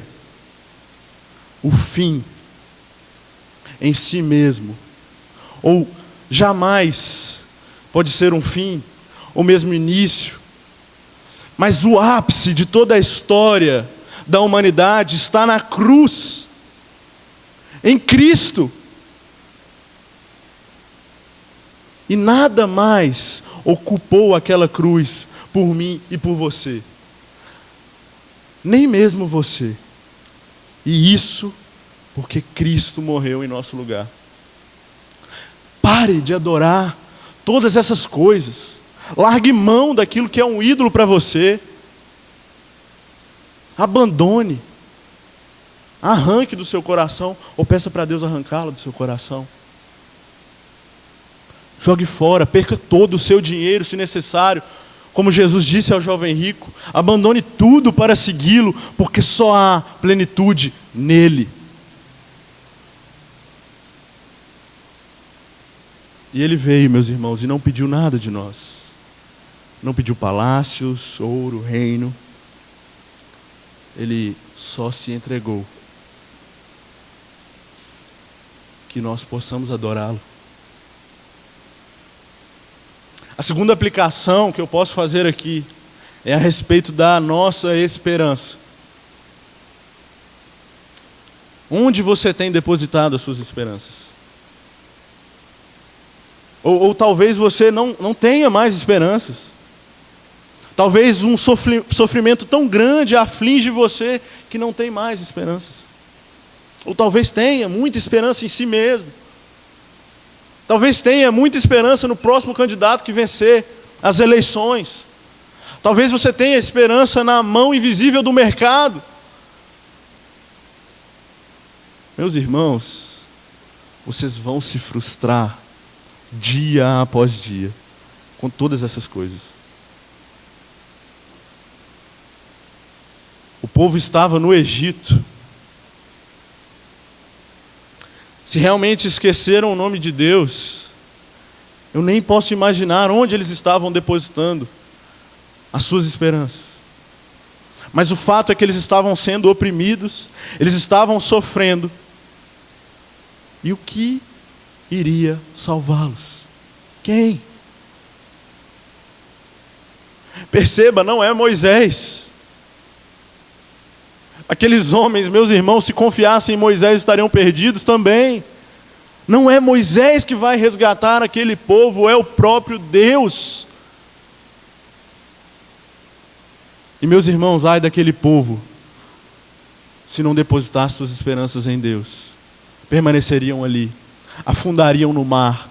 o fim em si mesmo. Ou jamais pode ser um fim, ou mesmo início. Mas o ápice de toda a história da humanidade está na cruz, em Cristo. E nada mais ocupou aquela cruz por mim e por você. Nem mesmo você. E isso porque Cristo morreu em nosso lugar. Pare de adorar todas essas coisas. Largue mão daquilo que é um ídolo para você. Abandone. Arranque do seu coração, ou peça para Deus arrancá-lo do seu coração. Jogue fora, perca todo o seu dinheiro se necessário. Como Jesus disse ao jovem rico, abandone tudo para segui-lo, porque só há plenitude nele. E ele veio, meus irmãos, e não pediu nada de nós. Não pediu palácios, ouro, reino. Ele só se entregou. Que nós possamos adorá-lo. A segunda aplicação que eu posso fazer aqui é a respeito da nossa esperança. Onde você tem depositado as suas esperanças? Ou talvez você não tenha mais esperanças. Talvez um sofrimento tão grande aflige você que não tem mais esperanças. Ou talvez tenha muita esperança em si mesmo. Talvez tenha muita esperança no próximo candidato que vencer as eleições. Talvez você tenha esperança na mão invisível do mercado. Meus irmãos, vocês vão se frustrar dia após dia com todas essas coisas. O povo estava no Egito. se realmente esqueceram o nome de Deus, eu nem posso imaginar onde eles estavam depositando as suas esperanças. Mas o fato é que eles estavam sendo oprimidos, eles estavam sofrendo. E o que iria salvá-los? Quem? Perceba, não é Moisés. Aqueles homens, meus irmãos, se confiassem em Moisés, estariam perdidos também. Não é Moisés que vai resgatar aquele povo, é o próprio Deus. E meus irmãos, ai daquele povo, se não depositar suas esperanças em Deus. Permaneceriam ali, afundariam no mar,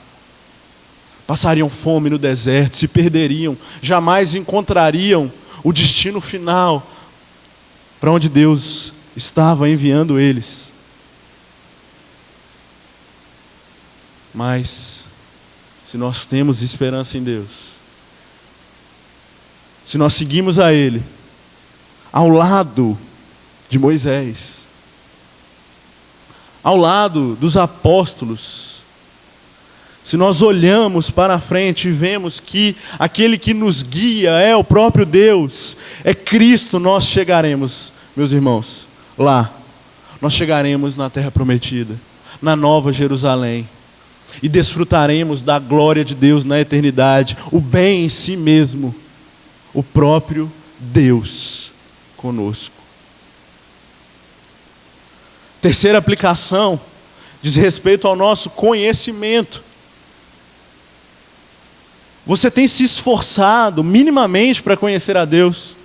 passariam fome no deserto, se perderiam, jamais encontrariam o destino final para onde Deus estava enviando eles. Mas, se nós temos esperança em Deus, se nós seguimos a Ele, ao lado de Moisés, ao lado dos apóstolos, se nós olhamos para a frente e vemos que aquele que nos guia é o próprio Deus, é Cristo, nós chegaremos, meus irmãos, lá. Nós chegaremos na terra prometida, na nova Jerusalém, e desfrutaremos da glória de Deus na eternidade, o bem em si mesmo, o próprio Deus conosco. Terceira aplicação diz respeito ao nosso conhecimento. Você tem se esforçado minimamente para conhecer a Deus?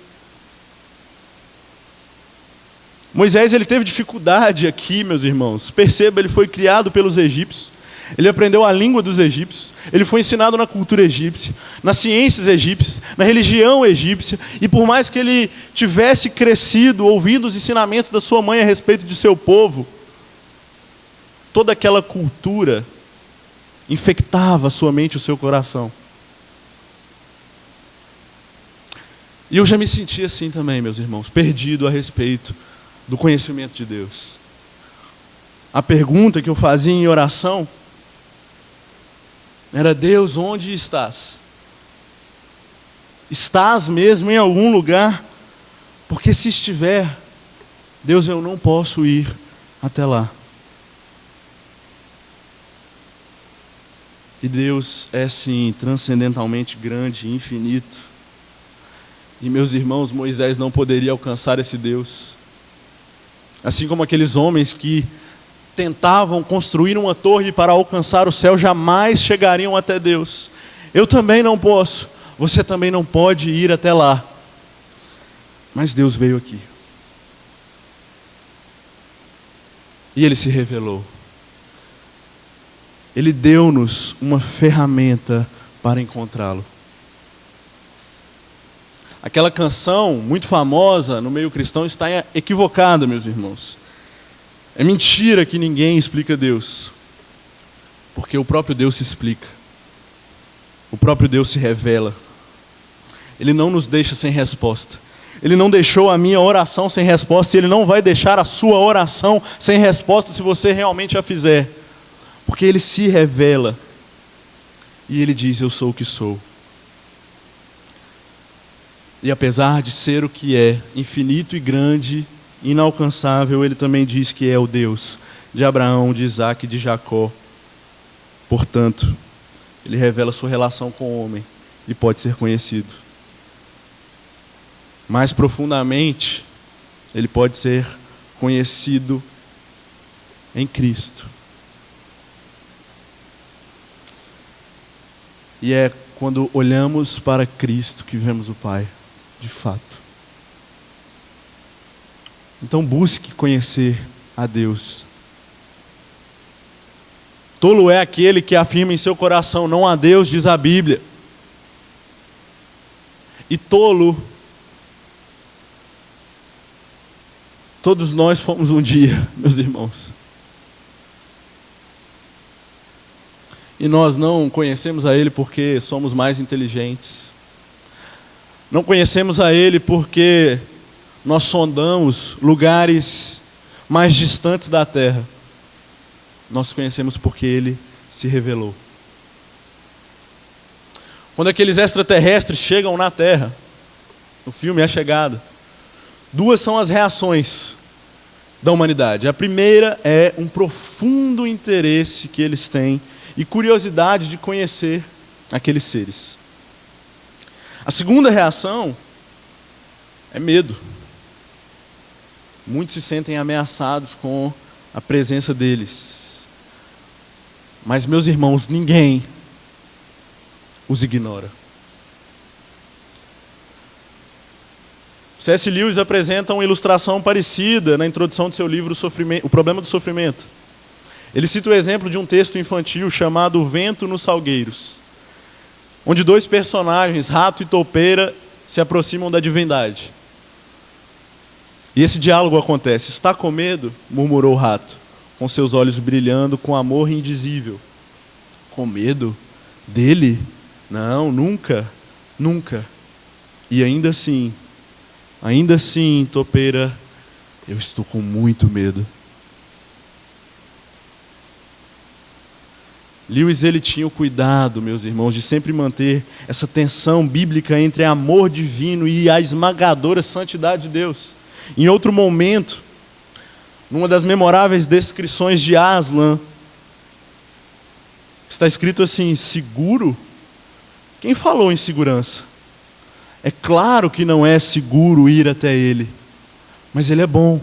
Moisés, ele teve dificuldade aqui, meus irmãos. Perceba, ele foi criado pelos egípcios. Ele aprendeu a língua dos egípcios. Ele foi ensinado na cultura egípcia, nas ciências egípcias, na religião egípcia. E por mais que ele tivesse crescido ouvindo os ensinamentos da sua mãe a respeito de seu povo, toda aquela cultura infectava a sua mente e o seu coração. E eu já me senti assim também, meus irmãos, perdido a respeito do conhecimento de Deus. A pergunta que eu fazia em oração era: Deus, onde estás? Estás mesmo em algum lugar? Porque se estiver, Deus, eu não posso ir até lá. E Deus é sim transcendentalmente grande e infinito. E meus irmãos, Moisés não poderia alcançar esse Deus. Assim como aqueles homens que tentavam construir uma torre para alcançar o céu, jamais chegariam até Deus. Eu também não posso, você também não pode ir até lá. Mas Deus veio aqui. E Ele se revelou. Ele deu-nos uma ferramenta para encontrá-lo. Aquela canção muito famosa no meio cristão está equivocada, meus irmãos. É mentira que ninguém explica Deus, porque o próprio Deus se explica, o próprio Deus se revela. Ele não nos deixa sem resposta. Ele não deixou a minha oração sem resposta, e Ele não vai deixar a sua oração sem resposta se você realmente a fizer, porque Ele se revela e Ele diz: eu sou o que sou. E apesar de ser o que é, infinito e grande, inalcançável, Ele também diz que é o Deus de Abraão, de Isaac e de Jacó. Portanto, Ele revela sua relação com o homem e pode ser conhecido. Mais profundamente, Ele pode ser conhecido em Cristo. E é quando olhamos para Cristo que vemos o Pai, de fato. Então busque conhecer a Deus. Tolo é aquele que afirma em seu coração: não há Deus, diz a Bíblia. E tolo, todos nós fomos um dia, meus irmãos. E nós não conhecemos a Ele porque somos mais inteligentes. Não conhecemos a Ele porque nós sondamos lugares mais distantes da terra. Nós conhecemos porque Ele se revelou. Quando aqueles extraterrestres chegam na Terra, no filme A Chegada, duas são as reações da humanidade. A primeira é um profundo interesse que eles têm e curiosidade de conhecer aqueles seres. A segunda reação é medo. Muitos se sentem ameaçados com a presença deles. Mas, meus irmãos, ninguém os ignora. C.S. Lewis apresenta uma ilustração parecida na introdução do seu livro O Problema do Sofrimento. Ele cita o exemplo de um texto infantil chamado O Vento nos Salgueiros, onde dois personagens, rato e toupeira, se aproximam da divindade. E esse diálogo acontece. Está com medo? Murmurou o rato, com seus olhos brilhando com amor indizível. Com medo? Dele? Não, nunca, nunca. E ainda assim, toupeira, eu estou com muito medo. Lewis, ele tinha o cuidado, meus irmãos, de sempre manter essa tensão bíblica entre amor divino e a esmagadora santidade de Deus. Em outro momento, numa das memoráveis descrições de Aslan, está escrito assim: seguro? Quem falou em segurança? É claro que não é seguro ir até ele, mas ele é bom.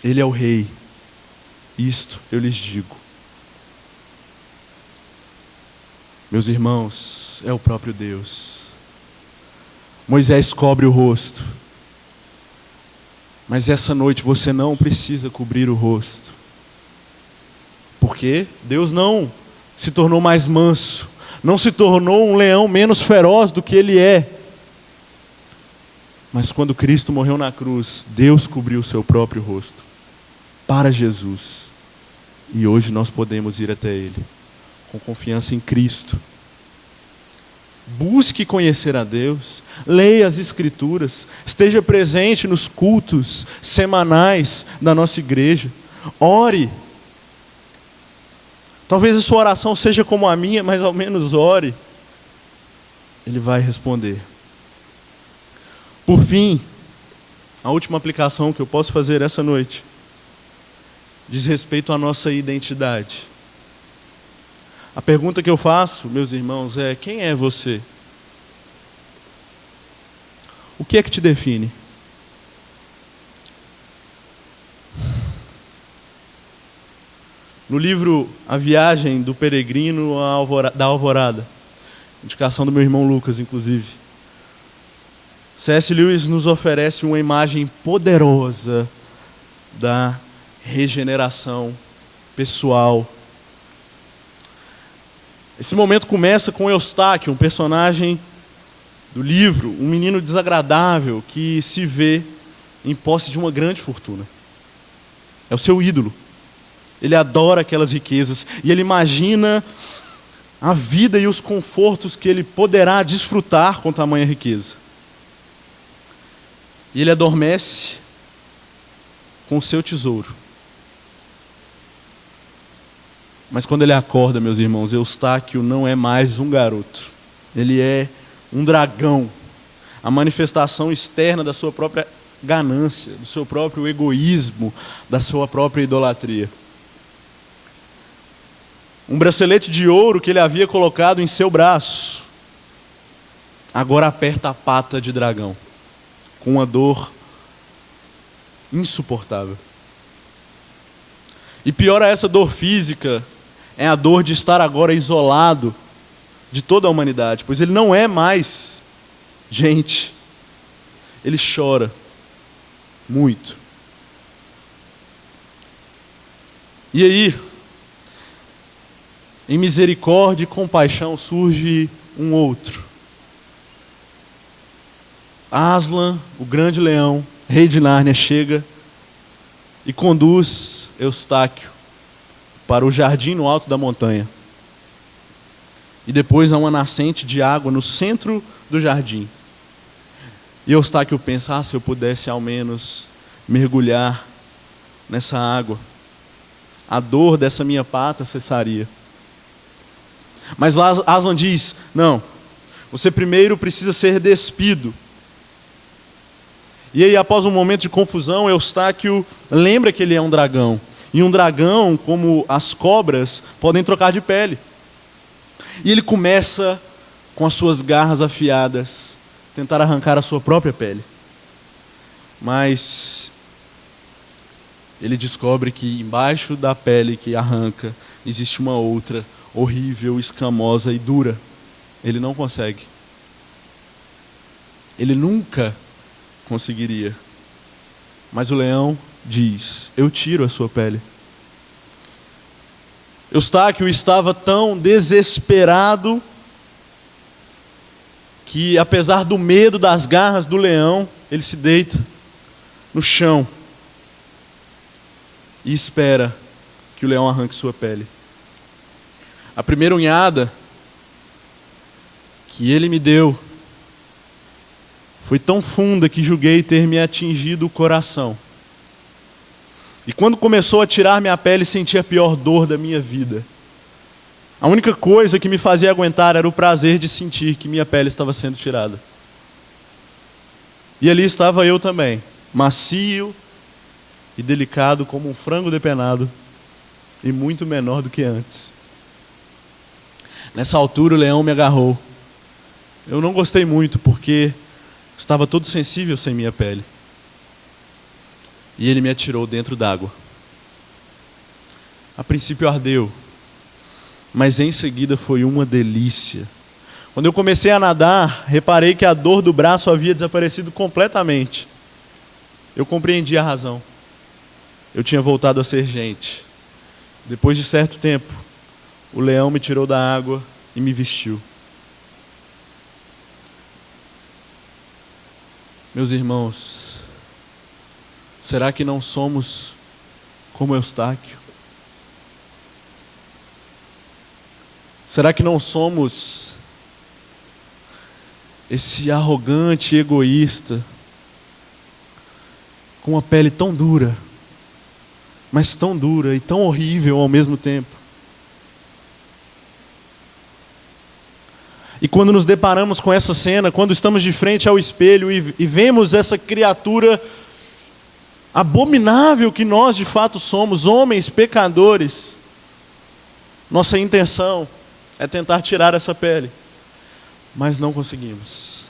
Ele é o rei. Isto eu lhes digo. Meus irmãos, é o próprio Deus. Moisés cobre o rosto. Mas essa noite você não precisa cobrir o rosto. Porque Deus não se tornou mais manso. Não se tornou um leão menos feroz do que ele é. Mas quando Cristo morreu na cruz, Deus cobriu o seu próprio rosto para Jesus. E hoje nós podemos ir até Ele com confiança em Cristo. Busque conhecer a Deus, leia as Escrituras, esteja presente nos cultos semanais da nossa igreja, ore. Talvez a sua oração seja como a minha, mas ao menos ore. Ele vai responder. Por fim, a última aplicação que eu posso fazer essa noite diz respeito à nossa identidade. A pergunta que eu faço, meus irmãos, é: quem é você? O que é que te define? No livro A Viagem do Peregrino da Alvorada, indicação do meu irmão Lucas, inclusive, C.S. Lewis nos oferece uma imagem poderosa da regeneração pessoal. Esse momento começa com Eustáquio, um personagem do livro, um menino desagradável que se vê em posse de uma grande fortuna. É o seu ídolo. Ele adora aquelas riquezas e ele imagina a vida e os confortos que ele poderá desfrutar com tamanha riqueza. E ele adormece com o seu tesouro. Mas quando ele acorda, meus irmãos, Eustáquio não é mais um garoto. Ele é um dragão. A manifestação externa da sua própria ganância, do seu próprio egoísmo, da sua própria idolatria. Um bracelete de ouro que ele havia colocado em seu braço, agora aperta a pata de dragão, com uma dor insuportável. E pior a essa dor física, é a dor de estar agora isolado de toda a humanidade, pois ele não é mais gente. Ele chora muito. E aí, em misericórdia e compaixão surge um outro. Aslan, o grande leão, rei de Nárnia, chega e conduz Eustáquio para o jardim no alto da montanha. E depois há uma nascente de água no centro do jardim. E Eustáquio pensa: se eu pudesse ao menos mergulhar nessa água. a dor dessa minha pata cessaria. Mas Aslan diz, não, você primeiro precisa ser despido. E aí, após um momento de confusão, Eustáquio lembra que ele é um dragão. E um dragão, como as cobras, podem trocar de pele. E ele começa, com as suas garras afiadas, tentar arrancar a sua própria pele. Mas ele descobre que embaixo da pele que arranca, existe uma outra, horrível, escamosa e dura. Ele não consegue. Ele nunca conseguiria. Mas o leão diz, eu tiro a sua pele. Eustáquio estava tão desesperado que, apesar do medo das garras do leão, ele se deita no chão e espera que o leão arranque sua pele. A primeira unhada que ele me deu foi tão funda que julguei ter me atingido o coração. E quando começou a tirar minha pele, senti a pior dor da minha vida. A única coisa que me fazia aguentar era o prazer de sentir que minha pele estava sendo tirada. E ali estava eu também, macio e delicado como um frango depenado, e muito menor do que antes. Nessa altura o leão me agarrou. Eu não gostei muito porque estava todo sensível sem minha pele. E ele me atirou dentro d'água. A princípio ardeu, mas em seguida foi uma delícia. Quando eu comecei a nadar, reparei que a dor do braço havia desaparecido completamente. Eu compreendi a razão. Eu tinha voltado a ser gente. Depois de certo tempo, o leão me tirou da água e me vestiu. Meus irmãos, será que não somos como Eustáquio? Será que não somos esse arrogante egoísta, com uma pele tão dura, mas tão dura e tão horrível ao mesmo tempo? E quando nos deparamos com essa cena, quando estamos de frente ao espelho e vemos essa criatura abominável que nós de fato somos, homens pecadores, nossa intenção é tentar tirar essa pele, mas não conseguimos.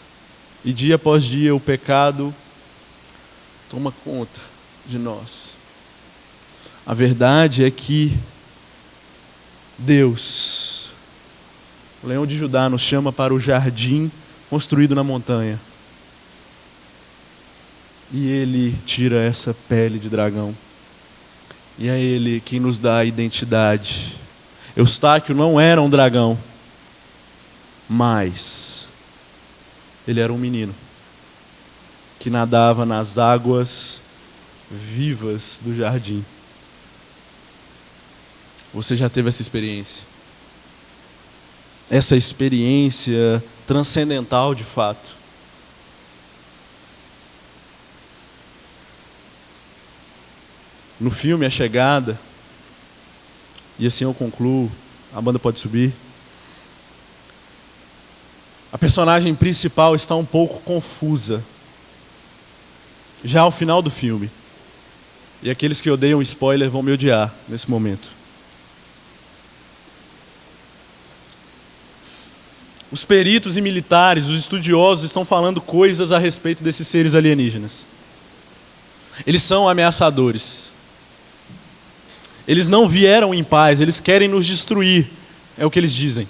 E dia após dia o pecado toma conta de nós. A verdade é que Deus, o leão de Judá, nos chama para o jardim construído na montanha. E Ele tira essa pele de dragão. E é Ele quem nos dá a identidade. Eustáquio não era um dragão, mas ele era um menino que nadava nas águas vivas do jardim. Você já teve essa experiência? Essa experiência transcendental de fato. No filme A Chegada, e assim eu concluo, a banda pode subir. A personagem principal está um pouco confusa, já ao final do filme. E aqueles que odeiam spoiler vão me odiar nesse momento. Os peritos e militares, os estudiosos estão falando coisas a respeito desses seres alienígenas. Eles são ameaçadores. Eles não vieram em paz, eles querem nos destruir, é o que eles dizem.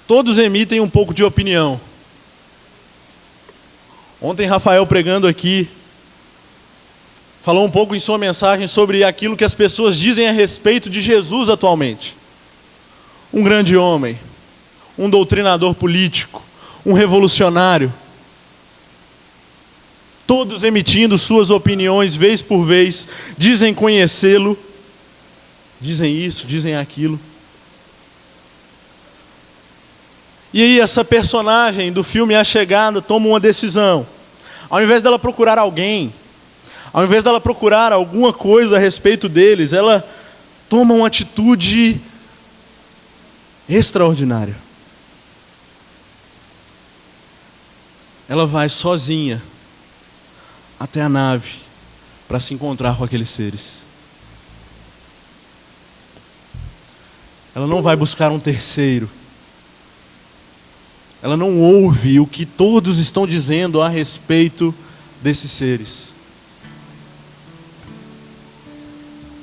Todos emitem um pouco de opinião. Ontem Rafael, pregando aqui, falou um pouco em sua mensagem sobre aquilo que as pessoas dizem a respeito de Jesus atualmente. Um grande homem, um doutrinador político, um revolucionário. Todos emitindo suas opiniões vez por vez, dizem conhecê-lo, dizem isso, dizem aquilo. E aí essa personagem do filme A Chegada toma uma decisão. Ao invés dela procurar alguém, Ao invés dela procurar alguma coisa a respeito deles, ela toma uma atitude extraordinária. Ela vai sozinha até a nave para se encontrar com aqueles seres. Ela não vai buscar um terceiro. Ela não ouve o que todos estão dizendo a respeito desses seres.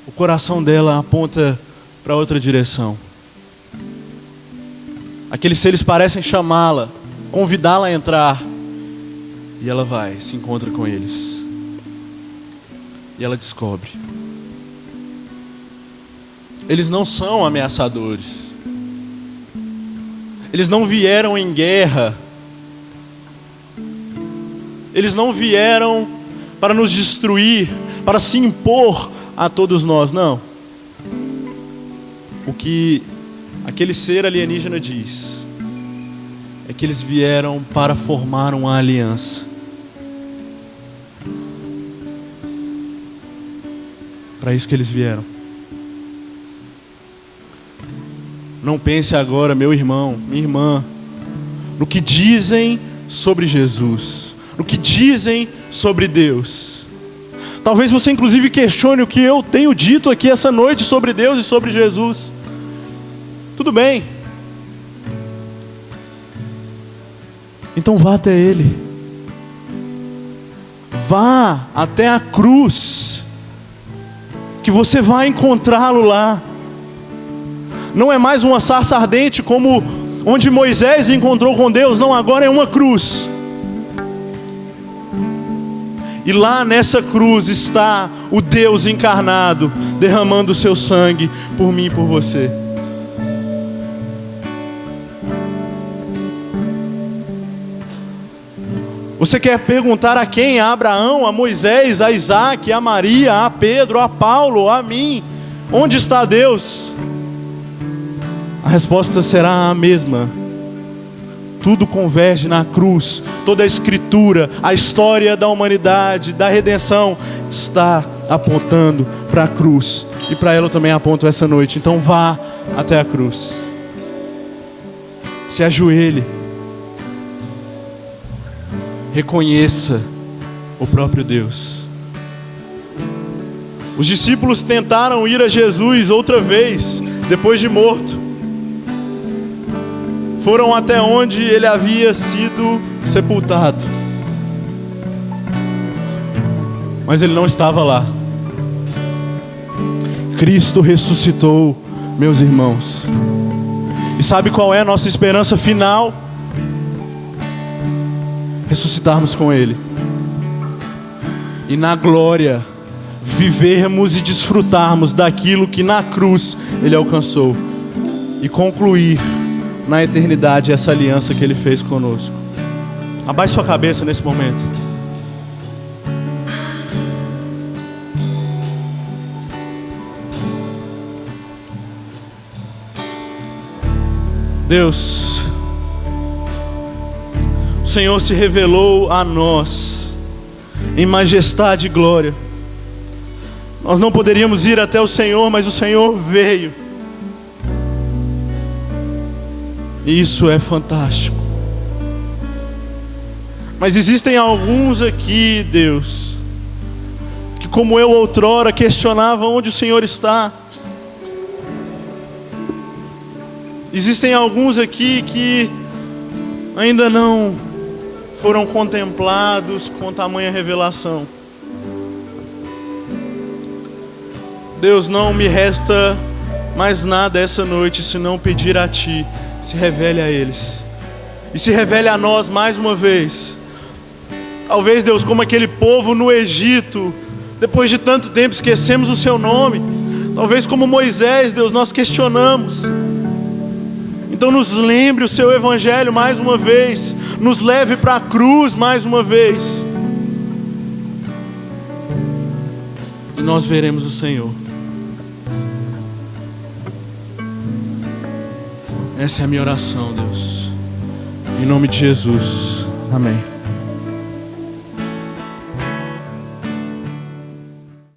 O coração dela aponta para outra direção. Aqueles seres parecem chamá-la, convidá-la a entrar. E ela vai, se encontra com eles. E ela descobre. Eles não são ameaçadores. Eles não vieram em guerra. Eles não vieram para nos destruir, para se impor a todos nós, não. O que aquele ser alienígena diz é que eles vieram para formar uma aliança. Para isso que eles vieram. Não pense agora, meu irmão, minha irmã, no que dizem sobre Jesus, no que dizem sobre Deus. Talvez você inclusive questione o que eu tenho dito aqui essa noite sobre Deus e sobre Jesus. Tudo bem. Então vá até Ele. Vá até a cruz, que você vai encontrá-lo lá. Não é mais uma sarça ardente como onde Moisés encontrou com Deus. Não, agora é uma cruz. E lá nessa cruz está o Deus encarnado, derramando o seu sangue por mim e por você. Você quer perguntar a quem? A Abraão, a Moisés, a Isaac, a Maria, a Pedro, a Paulo, a mim. Onde está Deus? A resposta será a mesma. Tudo converge na cruz. Toda a escritura, a história da humanidade, da redenção, está apontando para a cruz. E para ela eu também aponto essa noite. Então vá até a cruz. Se ajoelhe. Reconheça o próprio Deus. Os discípulos tentaram ir a Jesus outra vez, depois de morto. Foram até onde ele havia sido sepultado. Mas ele não estava lá. Cristo ressuscitou, meus irmãos. E sabe qual é a nossa esperança final? Ressuscitarmos com Ele. E na glória, vivermos e desfrutarmos daquilo que na cruz Ele alcançou. E concluir na eternidade essa aliança que Ele fez conosco. Abaixe sua cabeça nesse momento. Deus, o Senhor se revelou a nós em majestade e glória. Nós não poderíamos ir até o Senhor, mas o Senhor veio. E isso é fantástico. Mas existem alguns aqui, Deus, que como eu outrora questionava onde o Senhor está. Existem alguns aqui que ainda não foram contemplados com tamanha revelação. Deus, não me resta mais nada essa noite senão pedir a Ti, se revele a eles. E se revele a nós mais uma vez. Talvez, Deus, como aquele povo no Egito, depois de tanto tempo esquecemos o Seu nome. Talvez como Moisés, Deus, nós questionamos. Então nos lembre o Seu Evangelho mais uma vez. Nos leve para a cruz mais uma vez. E nós veremos o Senhor. Essa é a minha oração, Deus. Em nome de Jesus. Amém.